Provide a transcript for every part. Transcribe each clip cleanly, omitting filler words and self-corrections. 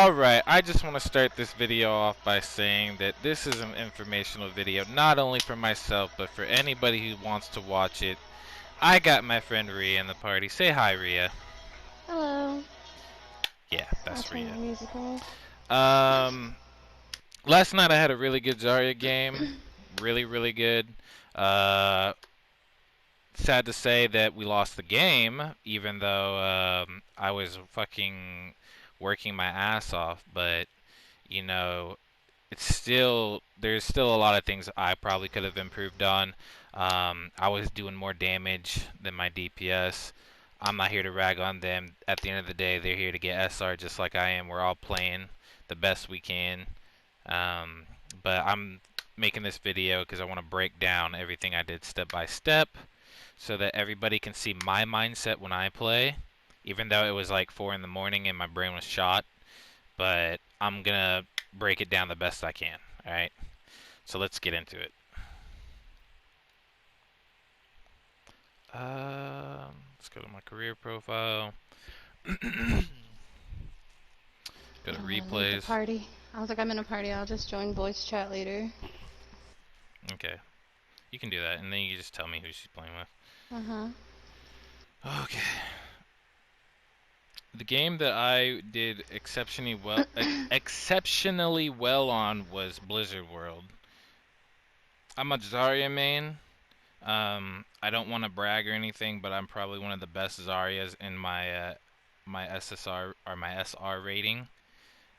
Alright, I just want to start this video off by saying that this is an informational video, not only for myself, but for anybody who wants to watch it. I got my friend Rhea in the party. Say hi, Rhea. Hello. Yeah, I'll that's turn Rhea. the music off. Um, Last night I had a really good Zarya game. Really, really good. Uh, Sad to say that we lost the game, even though I was fucking working my ass off, but you know, there's still a lot of things I probably could have improved on. I was doing more damage than my DPS. I'm not here to rag on them. At the end of the day, they're here to get SR just like I am. We're all playing the best we can. Um, but I'm making this video because I want to break down everything I did step by step so that everybody can see my mindset when I play. Even though it was like 4 in the morning and my brain was shot, but I'm gonna break it down the best I can. Alright? So let's get into it. Let's go to my career profile. Go to I'm gonna leave the replays. party. I was like, I'm in a party. I'll just join voice chat later. Okay. You can do that, and then you just tell me who she's playing with. Uh-huh. Okay. The game that I did exceptionally well on was Blizzard World. I'm a Zarya main. I don't want to brag or anything, but I'm probably one of the best Zaryas in my SSR or my SR rating.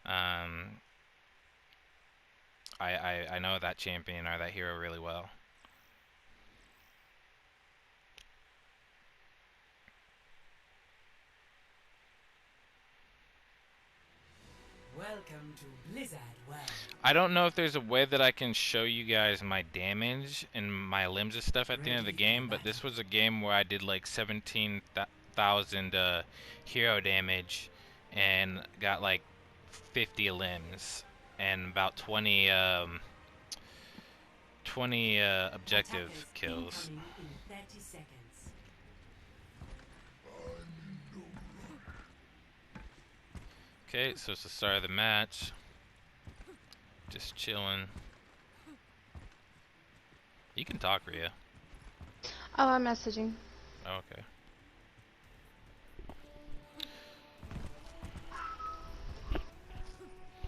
Um, I know that champion or that hero really well. Welcome to Blizzard World. I don't know if there's a way that I can show you guys my damage and my limbs and stuff at the end of the game, but this was a game where I did like 17,000 hero damage and got like 50 limbs and about 20 objective Attackers kills. incoming in 30 seconds. Okay, so it's the start of the match. Just chilling. You can talk, Rhea. Oh, I'm messaging. Oh, okay.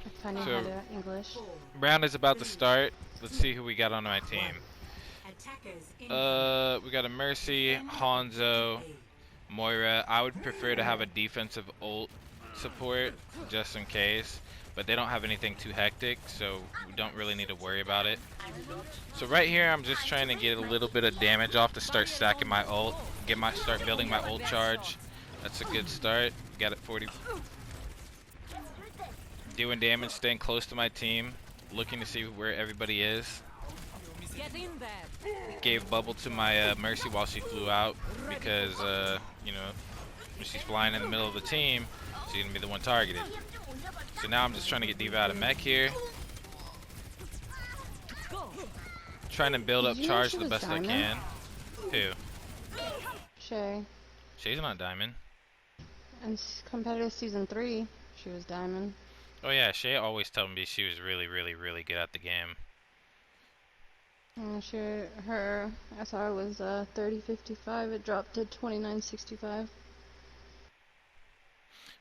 It's funny how So to English. round is about to start. Let's see who we got on my team. We got a Mercy, Hanzo, Moira. I would prefer to have a defensive ult support just in case, but they don't have anything too hectic, so we don't really need to worry about it. So right here, I'm just trying to get a little bit of damage off to start stacking my ult, start building my ult charge. That's a good start. Got it 40. Doing damage, staying close to my team, looking to see where everybody is. Gave bubble to my Mercy while she flew out because, you know, when she's flying in the middle of the team, she's gonna be the one targeted. So now I'm just trying to get D.Va out of mech here. Trying to build up charge the best I can. Who? Shay. Shay's not diamond. In competitive season 3, she was diamond. Oh yeah, Shay always told me she was really, really, really good at the game. Her SR was 3055. It dropped to 2965.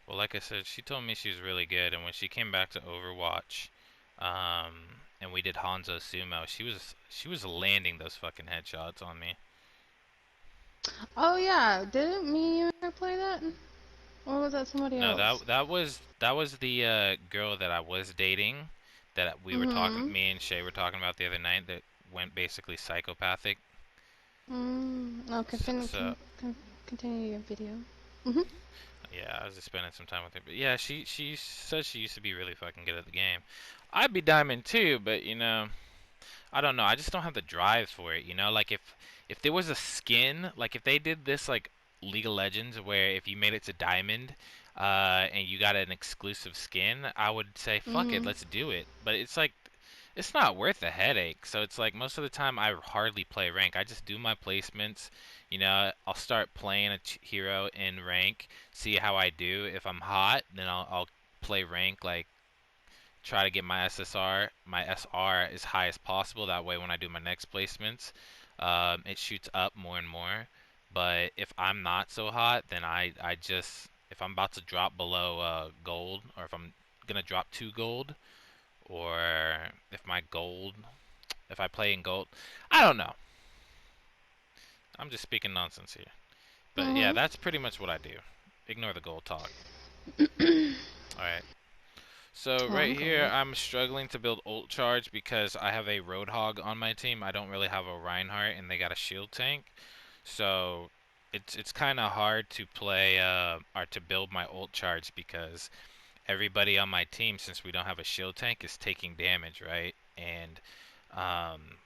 Well, like I said, she told me she was really good, and when she came back to Overwatch, and we did Hanzo Sumo, she was landing those fucking headshots on me. Oh yeah, didn't me and her play that? Or was that somebody No, else? that was the girl that I was dating, that we were talking, me and Shay were talking about the other night, that went basically psychopathic. Okay, So continue your video. yeah, I was just spending some time with her. But yeah, she says she used to be really fucking good at the game. I'd be diamond too, but you know, I don't know. I just don't have the drive for it. You know, like if there was a skin, like if they did this like League of Legends, where if you made it to diamond, and you got an exclusive skin, I would say fuck it, let's do it. But it's like it's not worth the headache. So it's like most of the time I hardly play rank. I just do my placements. You know, I'll start playing a hero in rank, see how I do. If I'm hot, then I'll play rank, like try to get my SR as high as possible. That way, when I do my next placements, it shoots up more and more. But if I'm not so hot, then I just if I'm about to drop below gold, or if I'm gonna drop to gold, or if my gold, if I play in gold, I don't know. I'm just speaking nonsense here. But yeah, Mhm. that's pretty much what I do. Ignore the gold talk. Alright. So Oh, right I'm here, gold. I'm struggling to build ult charge because I have a Roadhog on my team. I don't really have a Reinhardt, and they got a shield tank. So it's kind of hard to play or to build my ult charge because everybody on my team, since we don't have a shield tank, is taking damage, right? And um,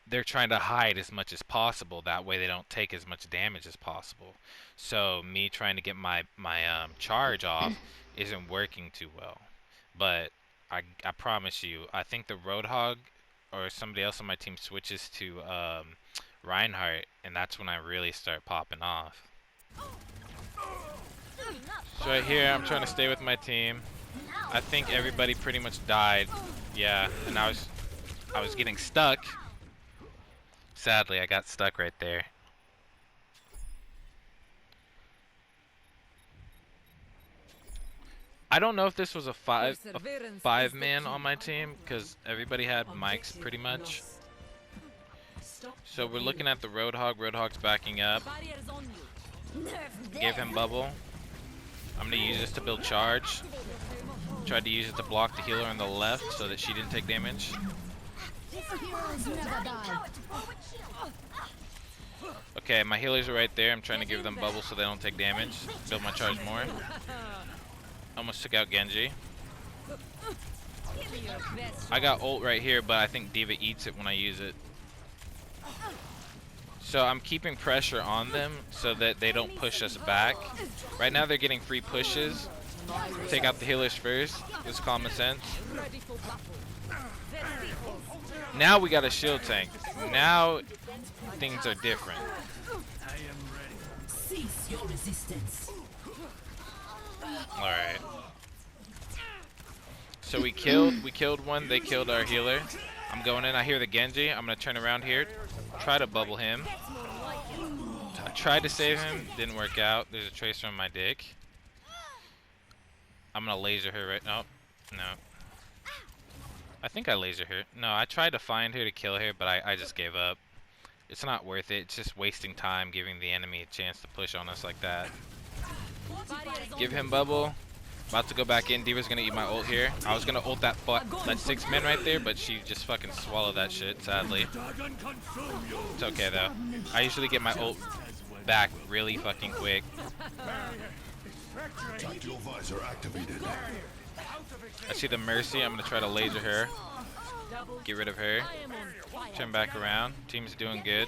they're trying to hide as much as possible. That way they don't take as much damage as possible. So me trying to get my charge off isn't working too well. But I promise you, I think the Roadhog or somebody else on my team switches to Reinhardt, and that's when I really start popping off. So right here, I'm trying to stay with my team. I think everybody pretty much died. Yeah, and I was getting stuck. Sadly, I got stuck right there. I don't know if this was a five man on my team because everybody had mics pretty much. So we're looking at the Roadhog. Roadhog's backing up. Gave him bubble. I'm gonna use this to build charge. Tried to use it to block the healer on the left so that she didn't take damage. Okay, my healers are right there. I'm trying to give them bubble so they don't take damage. Build my charge more. Almost took out Genji. I got ult right here, but I think D.Va eats it when I use it. So I'm keeping pressure on them so that they don't push us back. Right now they're getting free pushes. Take out the healers first. It's common sense. Now we got a shield tank. Now things are different. Alright. So we killed one, they killed our healer. I'm going in, I hear the Genji. I'm gonna turn around here, try to bubble him. I tried to save him, didn't work out. There's a tracer on my dick. I'm gonna laser her right now. No. I think I laser her. No, I tried to find her to kill her, but I just gave up. It's not worth it. It's just wasting time giving the enemy a chance to push on us like that. Give him bubble. About to go back in. D.Va's gonna eat my ult here. I was gonna ult that 6 men right there, but she just fucking swallowed that shit, sadly. It's okay though. I usually get my ult back really fucking quick. I see the Mercy. I'm gonna try to laser her. Get rid of her. Turn back around. Team's doing good.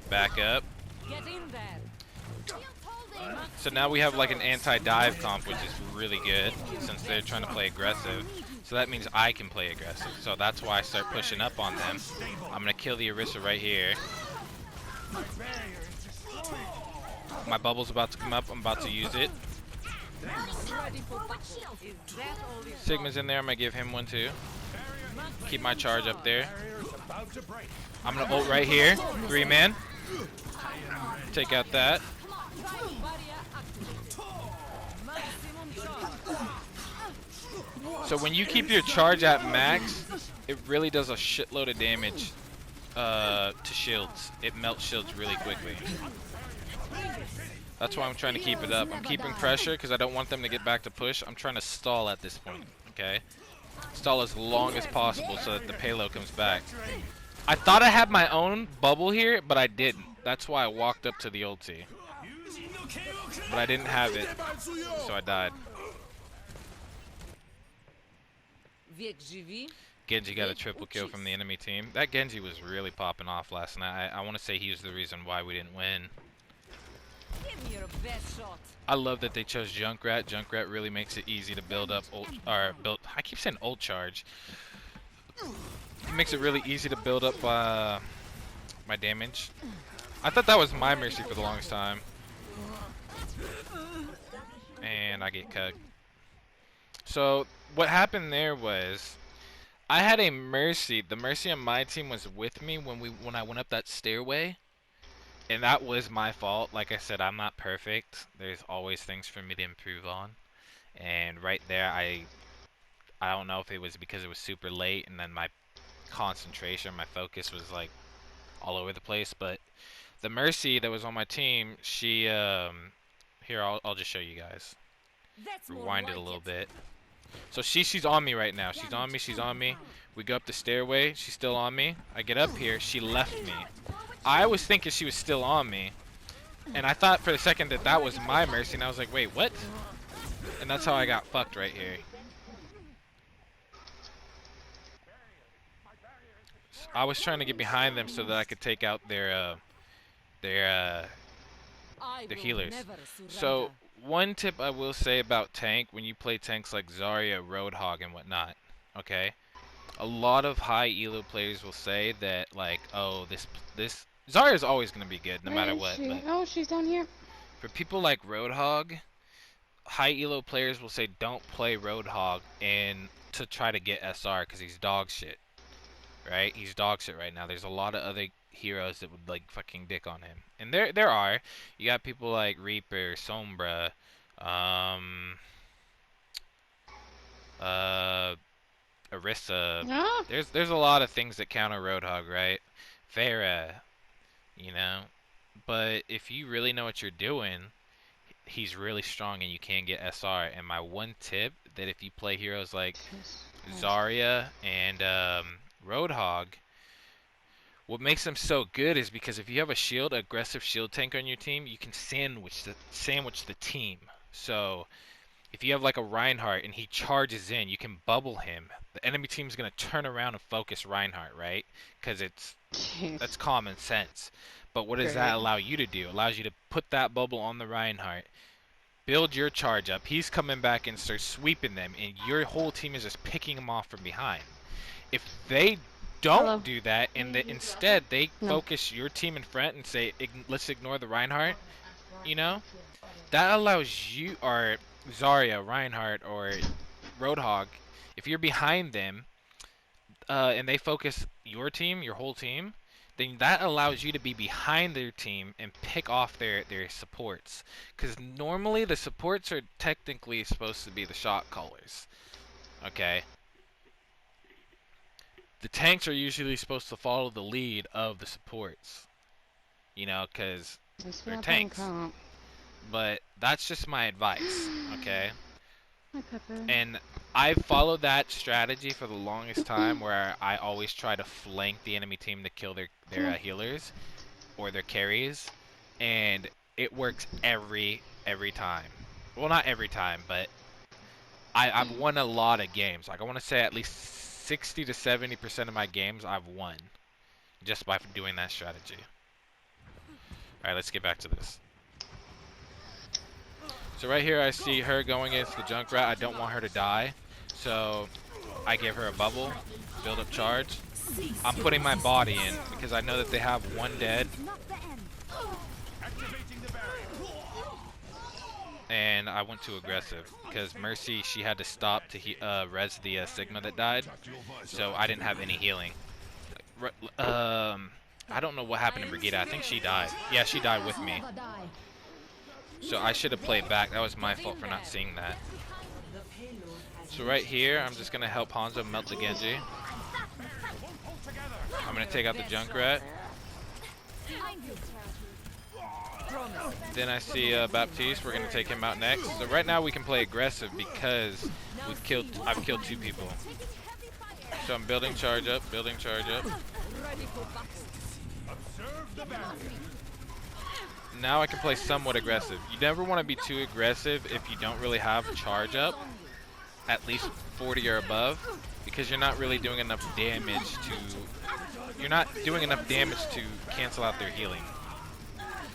Back up. So now we have like an anti-dive comp, which is really good since they're trying to play aggressive. So that means I can play aggressive. So that's why I start pushing up on them. I'm gonna kill the Orisa right here. My bubble's about to come up. I'm about to use it. Sigma's in there. I'm gonna give him one too. Keep my charge up there. I'm gonna ult right here. 3 man. Take out that. So when you keep your charge at max, it really does a shitload of damage to shields. It melts shields really quickly. That's why I'm trying to keep it up. I'm keeping pressure because I don't want them to get back to push. I'm trying to stall at this point, okay? Stall as long as possible so that the payload comes back. I thought I had my own bubble here, but I didn't. That's why I walked up to the ulti. But I didn't have it, so I died. Genji got a triple kill from the enemy team. That Genji was really popping off last night. I want to say he was the reason why we didn't win. I love that they chose Junkrat. Junkrat really makes it easy to build up ult, or build. I keep saying ult charge. It makes it really easy to build up my damage. I thought that was my Mercy for the longest time. and I get cugged. So what happened there was I had a Mercy. The Mercy on my team was with me when I went up that stairway, and that was my fault. Like I said, I'm not perfect. There's always things for me to improve on. And right there, I don't know if it was because it was super late and then my concentration, my focus was like all over the place, but the Mercy that was on my team, she here I'll just show you guys. That's more Rewind it like a little it. bit. So she's on me right now. She's on me. She's on me. We go up the stairway. She's still on me. I get up here. She left me. I was thinking she was still on me, and I thought for a second that that was my Mercy, and I was like, wait, what? And that's how I got fucked right here. I was trying to get behind them so that I could take out their I the will healers. never So surrender. one tip I will say about tank when you play tanks like Zarya, Roadhog, and whatnot, okay? A lot of high elo players will say that like, oh, this Zarya's always gonna be good no Where matter is what. she? But Oh, she's down here. for people like Roadhog, high elo players will say don't play Roadhog and to try to get SR because he's dog shit, right? He's dog shit right now. There's a lot of other heroes that would like fucking dick on him, and there are. You got people like Reaper, Sombra, um, uh, Orisa. Ah. There's a lot of things that counter Roadhog, right? Pharah, you know. But if you really know what you're doing, he's really strong and you can get SR. And my one tip that if you play heroes like Zarya and Roadhog, what makes them so good is because if you have a shield, aggressive shield tank on your team, you can sandwich the team. So if you have like a Reinhardt and he charges in, you can bubble him. The enemy team's gonna turn around and focus Reinhardt, right? Because that's common sense. But what does that Great. allow you to do? It allows you to put that bubble on the Reinhardt, build your charge up. He's coming back and starts sweeping them, and your whole team is just picking them off from behind. If they Hello. don't do that, and instead they No. focus your team in front and say, let's ignore the Reinhardt, you know, that allows you, or Zarya, Reinhardt, or Roadhog, if you're behind them, and they focus your team, your whole team, then that allows you to be behind their team and pick off their supports. Because normally the supports are technically supposed to be the shot callers. Okay? The tanks are usually supposed to follow the lead of the supports. You know, because they're tanks. But that's just my advice, okay? Hi, Pepper. And I've followed that strategy for the longest time where I always try to flank the enemy team to kill their healers or their carries, and it works every time. Well, not every time, but I've won a lot of games. Like I want to say at least 60 to 70% of my games I've won just by doing that strategy. All right, let's get back to this. So right here I see her going against the Junkrat. I don't want her to die. So I give her a bubble, build up charge. I'm putting my body in because I know that they have one dead. And I went too aggressive because Mercy, she had to stop to res the Sigma that died. So I didn't have any healing. I don't know what happened to Brigida. I think she died. Yeah, she died with me. So I should have played back. That was my fault for not seeing that. So right here, I'm just going to help Hanzo melt the Genji. I'm going to take out the Junkrat. Then I see Baptiste. We're going to take him out next. So right now we can play aggressive because I've killed 2 people. So I'm building charge up, building charge up. Now I can play somewhat aggressive. You never want to be too aggressive if you don't really have charge up, at least 40 or above, because you're not really doing enough damage to cancel out their healing.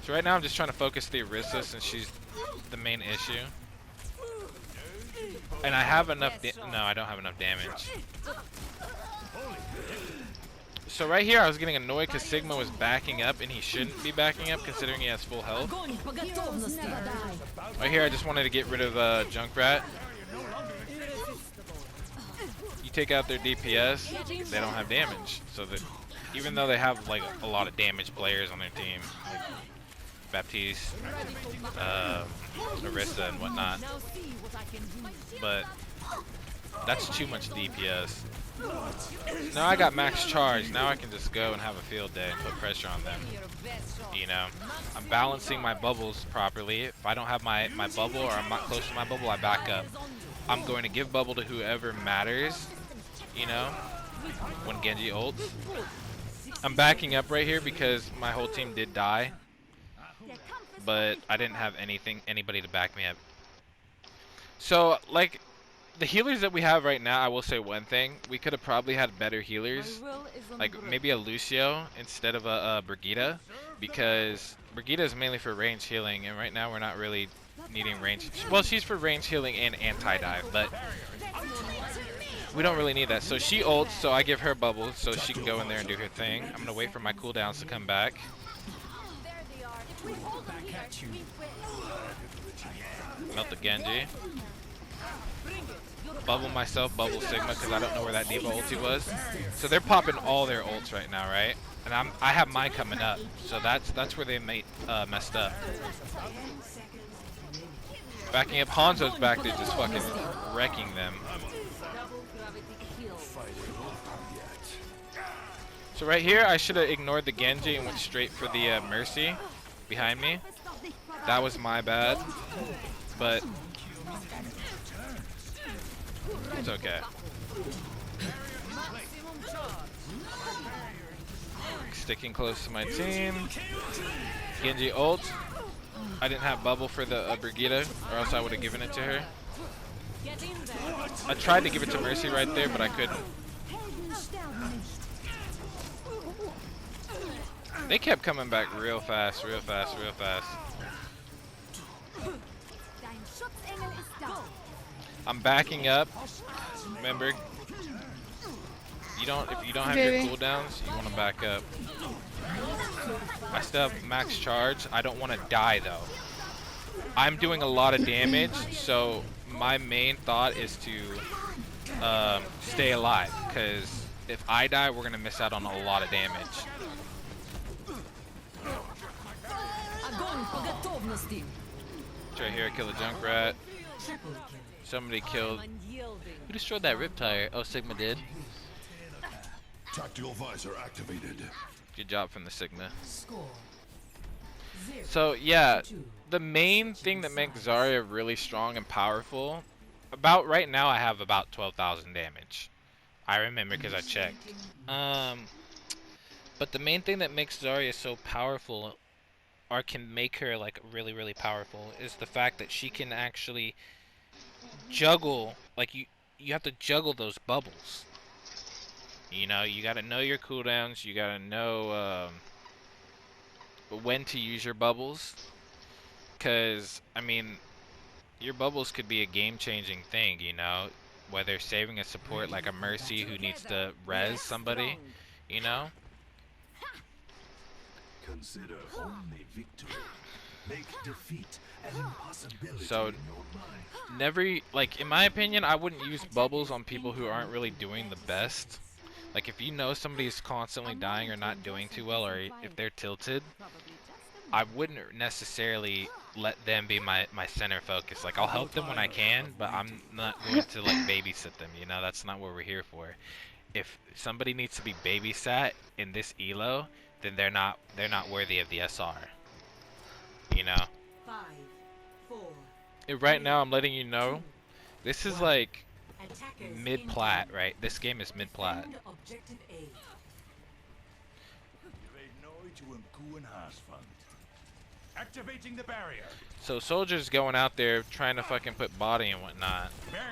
So right now I'm just trying to focus the Orisa since she's the main issue. And I have enough no, I don't have enough damage. So right here, I was getting annoyed because Sigma was backing up, and he shouldn't be backing up considering he has full health. Огонь по готовности. Right here, I just wanted to get rid of Junkrat. You take out their DPS, they don't have damage. So that even though they have like a lot of damage players on their team, like Baptiste, Orisa, and whatnot, Now see what I can do. but that's too much DPS. Now I got max charge. Now I can just go and have a field day and put pressure on them. Your best shot. You know, I'm balancing my bubbles properly. If I don't have my bubble or I'm not close to my bubble, I back up. I'm going to give bubble to whoever matters, you know, when Genji ults. I'm backing up right here because my whole team did die, but I didn't have anybody to back me up. So, like, the healers that we have right now, I will say one thing. We could have probably had better healers, My will is on like the maybe a Lucio instead of a Brigitte, because Brigitte is mainly for range healing, and right now we're not really needing range. Well, she's for range healing and anti-dive, but we don't really need that. So she ults, so I give her bubbles so she can go in there and do her thing. I'm gonna wait for my cooldowns to come back. Melt the Genji. Bubble myself, bubble Sigma, because I don't know where that D.Va ulti was. So they're popping all their ults right now, right? And I have mine coming up, so that's where they messed up. Backing up, Hanzo's back there just fucking wrecking them. double gravity kill. So right here, I should have ignored the Genji and went straight for the Mercy behind me. That was my bad, but it's okay. Sticking close to my team. Genji ult. I didn't have bubble for the Brigitte, or else I would have given it to her. Get in there. I tried to give it to Mercy right there, but I couldn't. They kept coming back real fast, real fast, real fast. I'm backing up. Remember, if you don't have your Baby. cooldowns, you want to back up. I still have max charge. I don't want to die though. I'm doing a lot of damage, so my main thought is to stay alive. Because if I die, we're gonna miss out on a lot of damage. Огонь по готовности. Right here, kill a Junkrat. Somebody killed. I'm unyielding. Who destroyed that Riptire? Oh, Sigma did. Tactical visor activated. Good job from the Sigma. Score. So yeah, the main thing that makes Zarya really strong and powerful, about right now I have about 12,000 damage. I remember because I checked. But the main thing that makes Zarya so powerful, or can make her like really, really powerful, is the fact that she can actually juggle. Like you have to juggle those bubbles. You know, you gotta know your cooldowns. You gotta know when to use your bubbles. Cause I mean, your bubbles could be a game-changing thing. You know, whether saving a support like a Mercy who needs to res somebody. You know. Consider only victory. Make defeat an impossibility So, in your mind. never, like, in my opinion, I wouldn't use bubbles on people who aren't really doing the best. Like, if you know somebody's constantly dying or not doing too well, or if they're tilted, I wouldn't necessarily let them be my center focus. Like, I'll help them when I can, but I'm not going to, like, babysit them, you know? That's not what we're here for. If somebody needs to be babysat in this elo, then they're not worthy of the SR. You know? 5, 4. Right now, I'm letting you know, this is like Attackers mid-plat, right? This game is mid-plat. Defend objective A. Activating the barrier. So soldiers going out there trying to fucking put body and whatnot.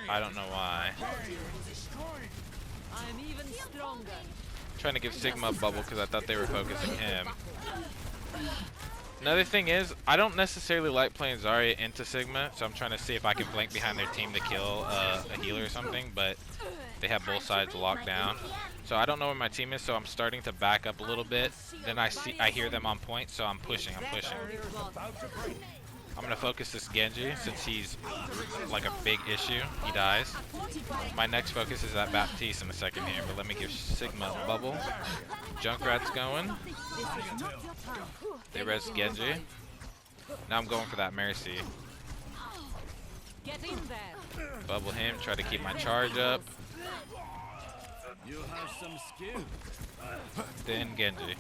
I don't know why. I'm even stronger. Trying to give Sigma a bubble because I thought they were focusing him. Another thing is, I don't necessarily like playing Zarya into Sigma, so I'm trying to see if I can flank behind their team to kill a healer or something, but they have both sides locked down. So I don't know where my team is, so I'm starting to back up a little bit. Then I hear them on point, so I'm pushing. I'm gonna focus this Genji since he's like a big issue. He dies. My next focus is that Baptiste in a second here, but let me give Sigma a bubble. Junkrat's going. They res Genji. Now I'm going for that Mercy. Get in there. Bubble him, try to keep my charge up. You have some skill. Then Genji.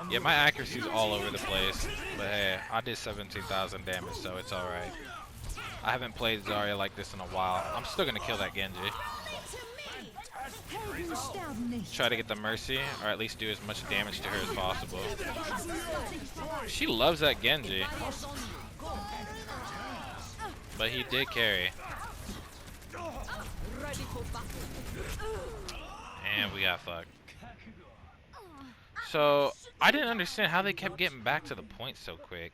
Yeah, my accuracy's all over the place, but hey, I did 17,000 damage, so it's alright. I haven't played Zarya like this in a while. I'm still gonna kill that Genji. Try to get the Mercy, or at least do as much damage to her as possible. She loves that Genji. But he did carry. And we got fucked. So, I didn't understand how they kept getting back to the point so quick.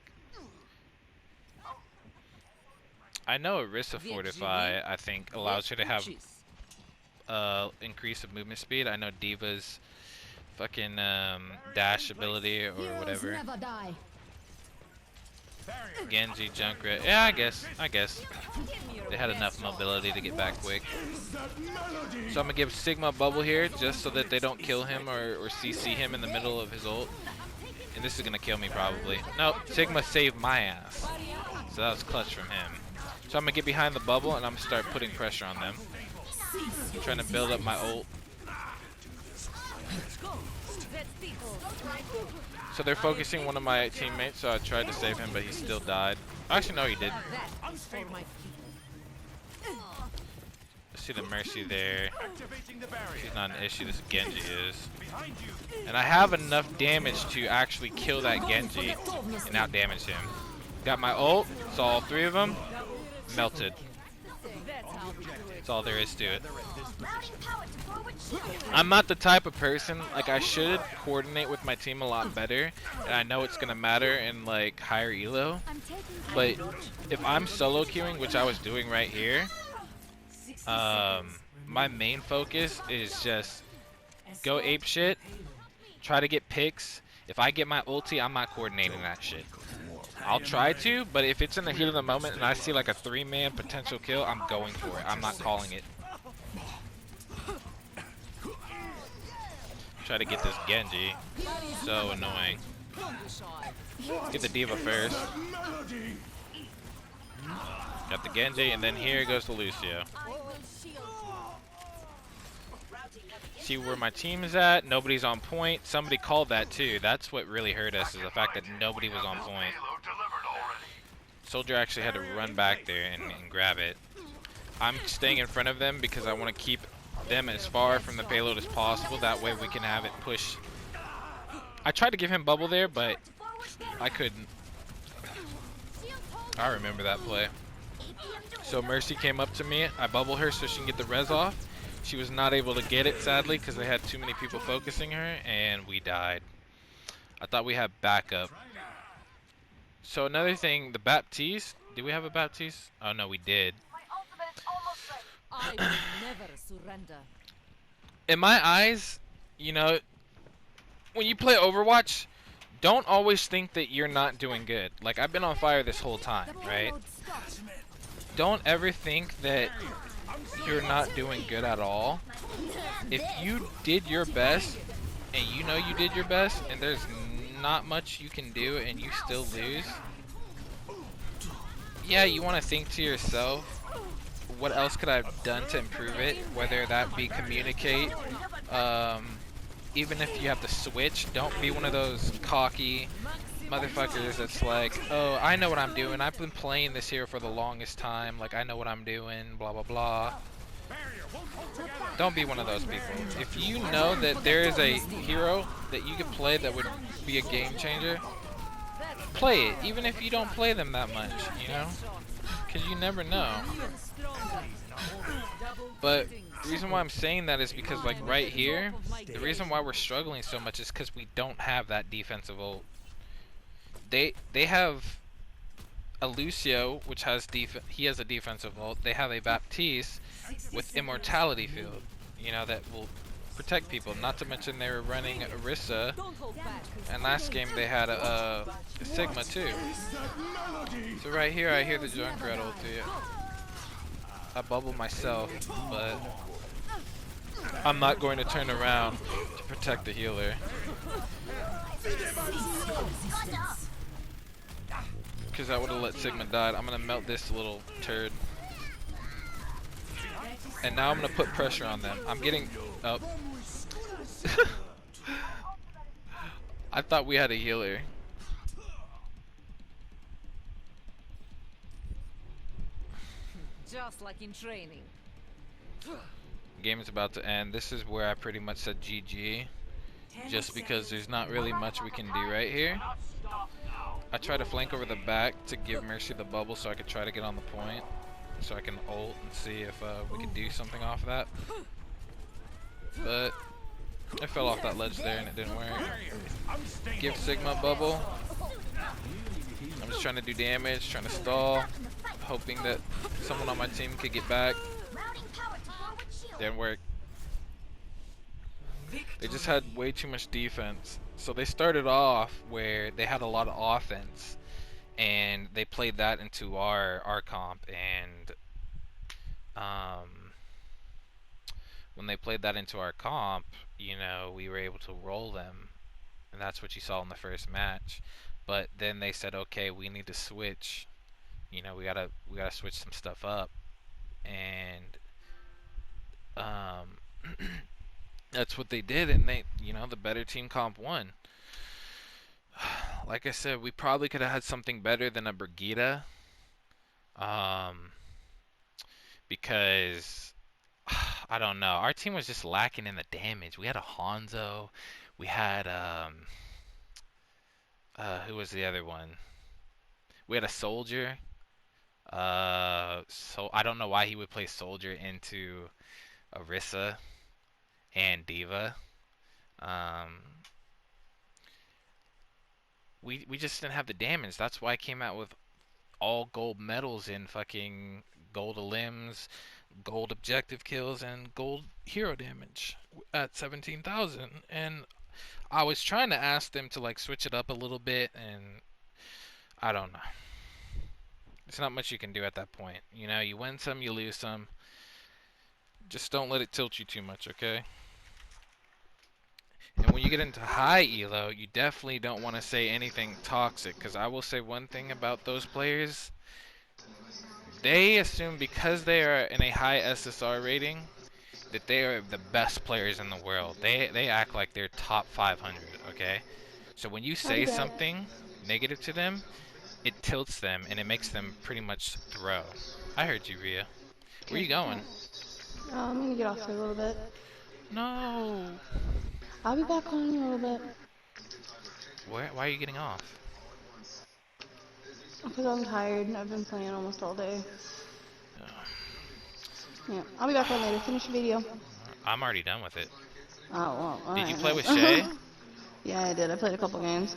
I know Orisa Fortify, I think, allows her to have increase of movement speed. I know Diva's fucking dash ability or whatever. Genji, Junkrat. Yeah, I guess. They had enough mobility to get back quick. So I'm gonna give Sigma a bubble here just so that they don't kill him or CC him in the middle of his ult. And this is gonna kill me probably. Nope, Sigma saved my ass. So that was clutch from him. So I'm gonna get behind the bubble and I'm gonna start putting pressure on them. I'm trying to build up my ult. So they're focusing one of my teammates, so I tried to save him, but he still died. Actually, no, he didn't. See the Mercy there. She's not an issue, this Genji is. And I have enough damage to actually kill that Genji and out damage him. Got my ult, saw all three of them, melted. That's all there is to it. I'm not the type of person, like I should coordinate with my team a lot better, and I know it's gonna matter in like higher elo, but if I'm solo queuing, which I was doing right here, my main focus is just go ape shit, try to get picks. If I get my ulti, I'm not coordinating that shit. I'll try to, but if it's in the heat of the moment and I see like a 3-man potential kill, I'm going for it. I'm not calling it. Try to get this Genji. So annoying. Get the Diva first. Got the Genji, and then here goes the Lucio. See where my team is at. Nobody's on point. Somebody called that too. That's what really hurt us, is the fact that nobody was on point. Soldier actually had to run back there and grab it. I'm staying in front of them because I want to keep them as far from the payload as possible. That way we can have it push. I tried to give him bubble there, but I couldn't. I remember that play. So Mercy came up to me. I bubbled her so she can get the res off. She was not able to get it, sadly, because they had too many people focusing her, and we died. I thought we had backup. So another thing, the Baptiste. Did we have a Baptiste? Oh no, we did. I will never surrender. In my eyes, you know, when you play Overwatch, don't always think that you're not doing good. Like, I've been on fire this whole time, right? Don't ever think that you're not doing good at all. If you did your best, and you know you did your best, and there's not much you can do, and you still lose, yeah, you want to think to yourself, what else could I have done to improve it? Whether that be communicate, even if you have to switch, don't be one of those cocky motherfuckers that's like, oh, I know what I'm doing. I've been playing this hero for the longest time. Like, I know what I'm doing, blah, blah, blah. Don't be one of those people. If you know that there is a hero that you could play that would be a game changer, play it, even if you don't play them that much, you know? Because you never know. But the reason why I'm saying that is because, like, right here, the reason why we're struggling so much is because we don't have that defensive ult. They have a Lucio, which has he has a defensive ult. They have a Baptiste with immortality field, you know, that will protect people. Not to mention they were running Orisa, Don't hold back. and last game they had a Sigma too. So right here I hear the Junkrat ulti. I bubble myself, but I'm not going to turn around to protect the healer. Because I would have let Sigma die. I'm going to melt this little turd. And now I'm going to put pressure on them. I'm getting up. I thought we had a healer. Just like in training. Game is about to end. This is where I pretty much said GG. Just because there's not really much we can do right here. I try to flank over the back to give Mercy the bubble so I could try to get on the point. So I can ult and see if we can do something off of that. But I fell off that ledge there and it didn't work. Give Sigma a bubble. I'm just trying to do damage, trying to stall, hoping that someone on my team could get back. Didn't work. They just had way too much defense. So they started off where they had a lot of offense, and they played that into our comp. And when they played that into our comp, you know, we were able to roll them, and that's what you saw in the first match. But then they said, okay, we need to switch. You know, we gotta switch some stuff up, and that's what they did, and they, you know, the better team comp won. Like I said, we probably could have had something better than a Brigitte, because I don't know, our team was just lacking in the damage. We had a Hanzo, we had who was the other one? We had a Soldier. So I don't know why he would play Soldier into Orisa and Diva. We just didn't have the damage. That's why I came out with all gold medals in fucking gold limbs, gold objective kills, and gold hero damage at 17,000. And I was trying to ask them to like switch it up a little bit, and I don't know. There's not much you can do at that point. You know, you win some, you lose some. Just don't let it tilt you too much, okay? And when you get into high elo, you definitely don't want to say anything toxic, because I will say one thing about those players. They assume because they are in a high SSR rating that they are the best players in the world. They act like they're top 500, okay? So when you say something negative to them, it tilts them and it makes them pretty much throw. I heard you, Rhea. Where you going? I'm gonna get off for a little bit. No. I'll be back on in a little bit. Why are you getting off? Because I'm tired and I've been playing almost all day. Yeah, I'll be back on later. Finish your video. I'm already done with it. Oh, well, Did you alright. play with Shay? Yeah, I did. I played a couple games.